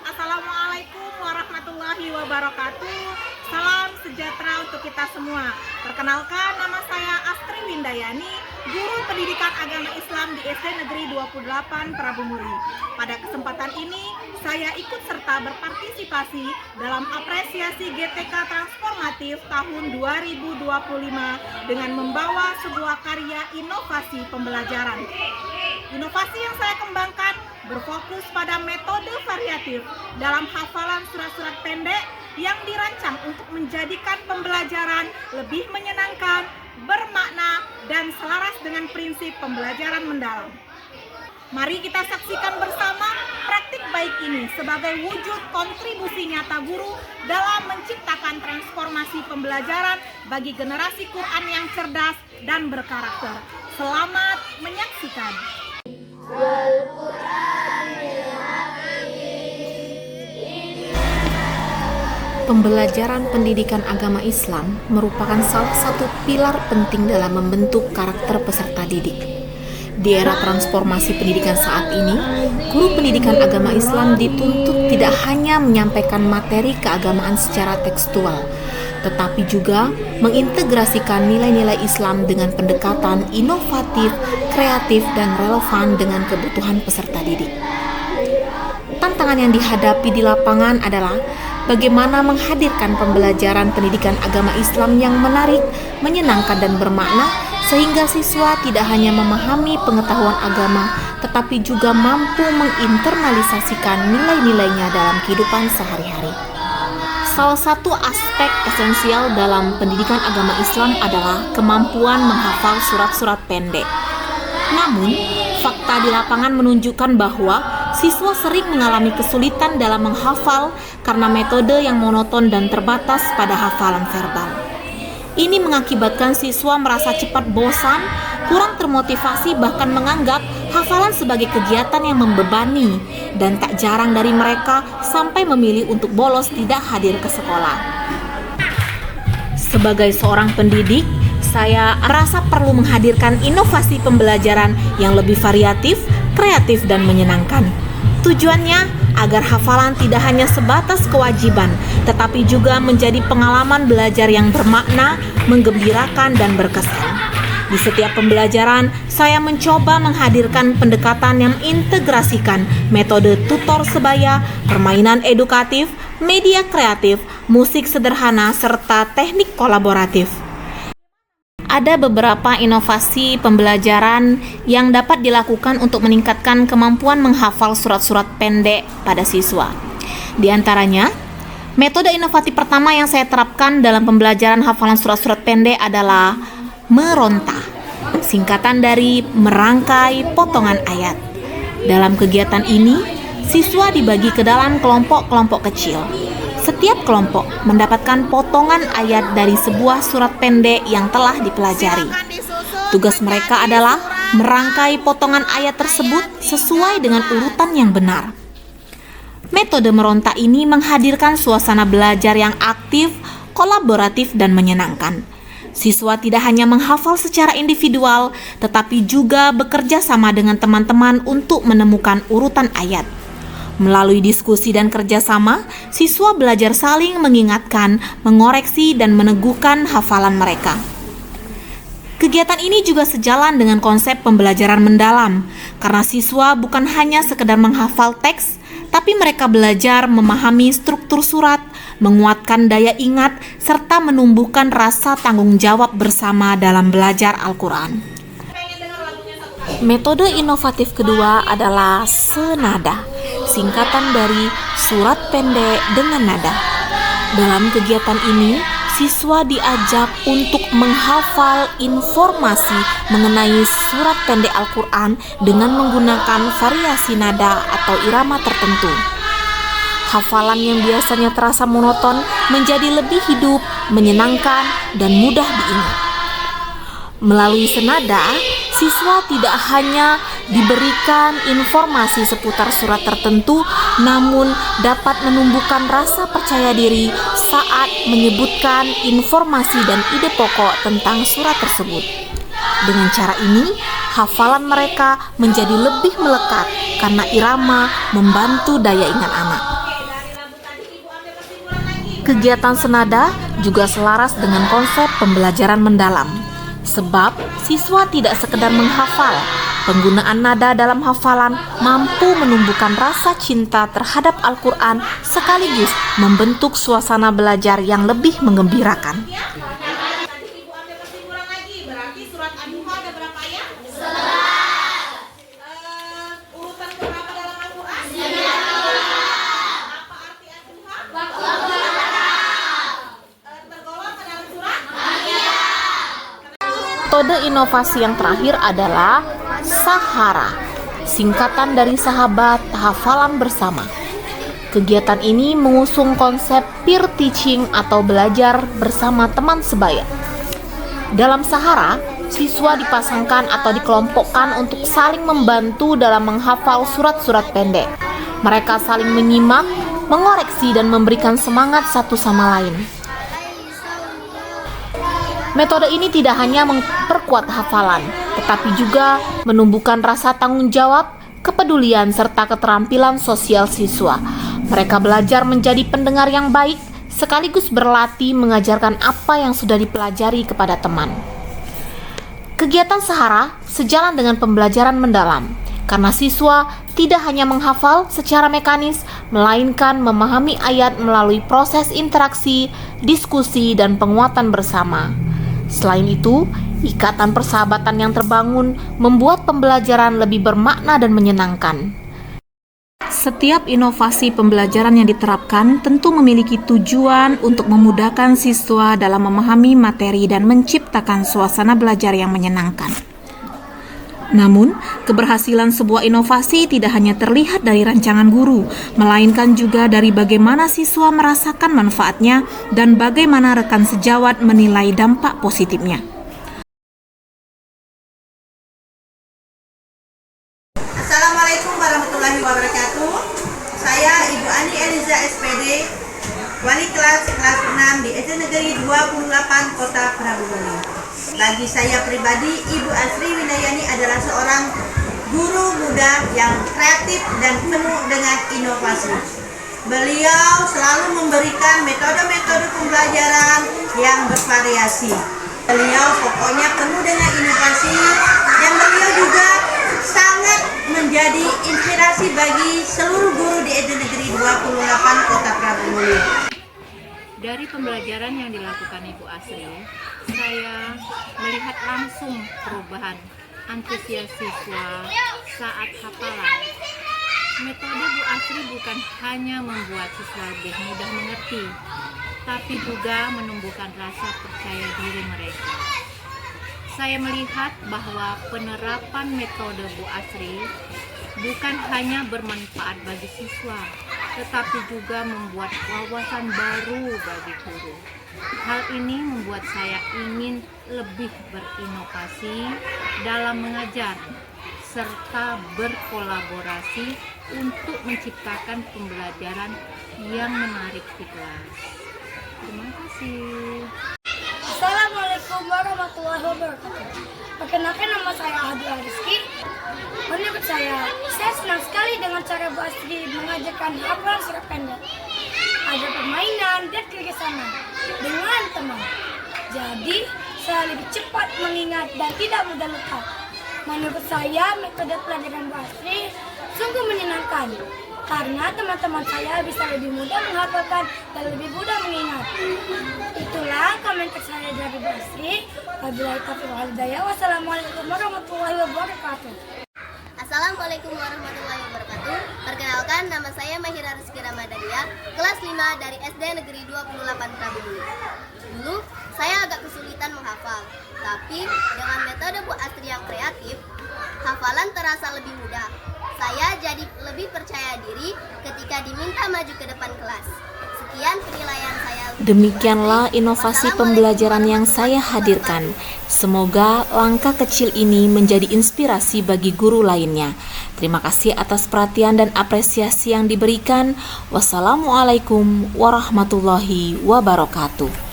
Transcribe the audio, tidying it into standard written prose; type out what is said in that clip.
Assalamualaikum warahmatullahi wabarakatuh. Salam sejahtera untuk kita semua. Perkenalkan, nama saya Astri Windayani, guru pendidikan agama Islam di SD Negeri 28 Prabu Muli. Pada kesempatan ini, saya ikut serta berpartisipasi dalam apresiasi GTK Transformatif tahun 2025 dengan membawa sebuah karya inovasi pembelajaran. Inovasi yang saya kembangkan berfokus pada metode variatif dalam hafalan surat-surat pendek yang dirancang untuk menjadikan pembelajaran lebih menyenangkan, bermakna, dan selaras dengan prinsip pembelajaran mendalam. Mari kita saksikan bersama praktik baik ini sebagai wujud kontribusi nyata guru dalam menciptakan transformasi pembelajaran bagi generasi Quran yang cerdas dan berkarakter. Selamat menyaksikan. Pembelajaran pendidikan agama Islam merupakan salah satu pilar penting dalam membentuk karakter peserta didik. Di era transformasi pendidikan saat ini, guru pendidikan agama Islam dituntut tidak hanya menyampaikan materi keagamaan secara tekstual, tetapi juga mengintegrasikan nilai-nilai Islam dengan pendekatan inovatif, kreatif, dan relevan dengan kebutuhan peserta didik. Tantangan yang dihadapi di lapangan adalah bagaimana menghadirkan pembelajaran pendidikan agama Islam yang menarik, menyenangkan, dan bermakna, sehingga siswa tidak hanya memahami pengetahuan agama, tetapi juga mampu menginternalisasikan nilai-nilainya dalam kehidupan sehari-hari. Salah satu aspek esensial dalam pendidikan agama Islam adalah kemampuan menghafal surat-surat pendek. Namun, fakta di lapangan menunjukkan bahwa siswa sering mengalami kesulitan dalam menghafal karena metode yang monoton dan terbatas pada hafalan verbal. Ini mengakibatkan siswa merasa cepat bosan, kurang termotivasi, bahkan menganggap hafalan sebagai kegiatan yang membebani, dan tak jarang dari mereka sampai memilih untuk bolos tidak hadir ke sekolah. Sebagai seorang pendidik, saya merasa perlu menghadirkan inovasi pembelajaran yang lebih variatif, kreatif, dan menyenangkan. Tujuannya agar hafalan tidak hanya sebatas kewajiban, tetapi juga menjadi pengalaman belajar yang bermakna, menggembirakan, dan berkesan. Di setiap pembelajaran, saya mencoba menghadirkan pendekatan yang mengintegrasikan metode tutor sebaya, permainan edukatif, media kreatif, musik sederhana, serta teknik kolaboratif. Ada beberapa inovasi pembelajaran yang dapat dilakukan untuk meningkatkan kemampuan menghafal surat-surat pendek pada siswa. Di antaranya, metode inovatif pertama yang saya terapkan dalam pembelajaran hafalan surat-surat pendek adalah meronta, singkatan dari merangkai potongan ayat. Dalam kegiatan ini, siswa dibagi ke dalam kelompok-kelompok kecil. Setiap kelompok mendapatkan potongan ayat dari sebuah surat pendek yang telah dipelajari. Tugas mereka adalah merangkai potongan ayat tersebut sesuai dengan urutan yang benar. Metode meronta ini menghadirkan suasana belajar yang aktif, kolaboratif, dan menyenangkan. Siswa tidak hanya menghafal secara individual, tetapi juga bekerja sama dengan teman-teman untuk menemukan urutan ayat. Melalui diskusi dan kerjasama, siswa belajar saling mengingatkan, mengoreksi, dan meneguhkan hafalan mereka. Kegiatan ini juga sejalan dengan konsep pembelajaran mendalam, karena siswa bukan hanya sekedar menghafal teks, tapi mereka belajar memahami struktur surat, menguatkan daya ingat, serta menumbuhkan rasa tanggung jawab bersama dalam belajar Al-Quran. Metode inovatif kedua adalah senada, singkatan dari surat pendek dengan nada. Dalam kegiatan ini, siswa diajak untuk menghafal informasi mengenai surat pendek Al-Quran dengan menggunakan variasi nada atau irama tertentu. Hafalan yang biasanya terasa monoton menjadi lebih hidup, menyenangkan, dan mudah diingat. Melalui senada, siswa tidak hanya diberikan informasi seputar surat tertentu, namun dapat menumbuhkan rasa percaya diri saat menyebutkan informasi dan ide pokok tentang surat tersebut. Dengan cara ini, hafalan mereka menjadi lebih melekat karena irama membantu daya ingat anak. Kegiatan senada juga selaras dengan konsep pembelajaran mendalam. Sebab siswa tidak sekedar menghafal, penggunaan nada dalam hafalan mampu menumbuhkan rasa cinta terhadap Al-Quran sekaligus membentuk suasana belajar yang lebih menggembirakan. Tadi Ibu ambil kesimpulan lagi, berarti surat Ad-Duha ada berapa ayat? Urutan keberapa dalam Al-Quran? Apa arti Ad-Duha? Tergolong ke dalam surat? Metode inovasi yang terakhir adalah Sahara, singkatan dari sahabat hafalan bersama. Kegiatan ini mengusung konsep peer teaching atau belajar bersama teman sebaya. Dalam Sahara, siswa dipasangkan atau dikelompokkan untuk saling membantu dalam menghafal surat-surat pendek. Mereka saling menyimak, mengoreksi, dan memberikan semangat satu sama lain. Metode ini tidak hanya memperkuat hafalan, tetapi juga menumbuhkan rasa tanggung jawab, kepedulian, serta keterampilan sosial siswa. Mereka belajar menjadi pendengar yang baik, sekaligus berlatih mengajarkan apa yang sudah dipelajari kepada teman. Kegiatan Sahara sejalan dengan pembelajaran mendalam, karena siswa tidak hanya menghafal secara mekanis, melainkan memahami ayat melalui proses interaksi, diskusi, dan penguatan bersama. Selain itu, ikatan persahabatan yang terbangun membuat pembelajaran lebih bermakna dan menyenangkan. Setiap inovasi pembelajaran yang diterapkan tentu memiliki tujuan untuk memudahkan siswa dalam memahami materi dan menciptakan suasana belajar yang menyenangkan. Namun, keberhasilan sebuah inovasi tidak hanya terlihat dari rancangan guru, melainkan juga dari bagaimana siswa merasakan manfaatnya dan bagaimana rekan sejawat menilai dampak positifnya. Assalamualaikum warahmatullahi wabarakatuh. Saya Ibu Ani Eliza SPD, wali kelas 6 di SD Negeri 28 Kota Prabumi. Bagi saya pribadi, Ibu Asri Windayani adalah seorang guru muda yang kreatif dan penuh dengan inovasi. Beliau selalu memberikan metode-metode pembelajaran yang bervariasi. Beliau pokoknya penuh dengan inovasi, dan beliau juga sangat menjadi inspirasi bagi seluruh guru di SD Negeri 28 Kota Prabumi. Dari pembelajaran yang dilakukan Ibu Asri, saya melihat langsung perubahan antusias siswa saat hafalan. Metode Bu Asri bukan hanya membuat siswa lebih mudah mengerti, tapi juga menumbuhkan rasa percaya diri mereka. Saya melihat bahwa penerapan metode Bu Asri bukan hanya bermanfaat bagi siswa, tetapi juga membuat wawasan baru bagi guru. Hal ini membuat saya ingin lebih berinovasi dalam mengajar, serta berkolaborasi untuk menciptakan pembelajaran yang menarik di kelas. Terima kasih. Assalamualaikum warahmatullahi wabarakatuh. Perkenalkan, nama saya Abdul Rizky. Menurut saya senang sekali dengan cara Bu Asri mengajarkan hafalan surat pendek. Ada permainan dan kerjasama dengan teman. Jadi saya lebih cepat mengingat dan tidak mudah lupa. Menurut saya metode pelajaran Bu Asri sungguh menyenangkan, karena teman-teman saya bisa lebih mudah menghafalkan dan lebih mudah mengingat. Itulah komentar saya dari Bu Asri. Wabillahi taufiq wal hidayah. Wassalamualaikum warahmatullahi wabarakatuh. Assalamualaikum warahmatullahi wabarakatuh. Perkenalkan, nama saya Mahira Rizky Ramadania, kelas 5 dari SD Negeri 28 Prabumi. Dulu saya agak kesulitan menghafal, tapi dengan metode Bu Asri yang kreatif, hafalan terasa lebih mudah. Saya jadi lebih percaya diri ketika diminta maju ke depan kelas. Sekian penilaian saya. Demikianlah inovasi pembelajaran yang saya hadirkan. Semoga langkah kecil ini menjadi inspirasi bagi guru lainnya. Terima kasih atas perhatian dan apresiasi yang diberikan. Wassalamualaikum warahmatullahi wabarakatuh.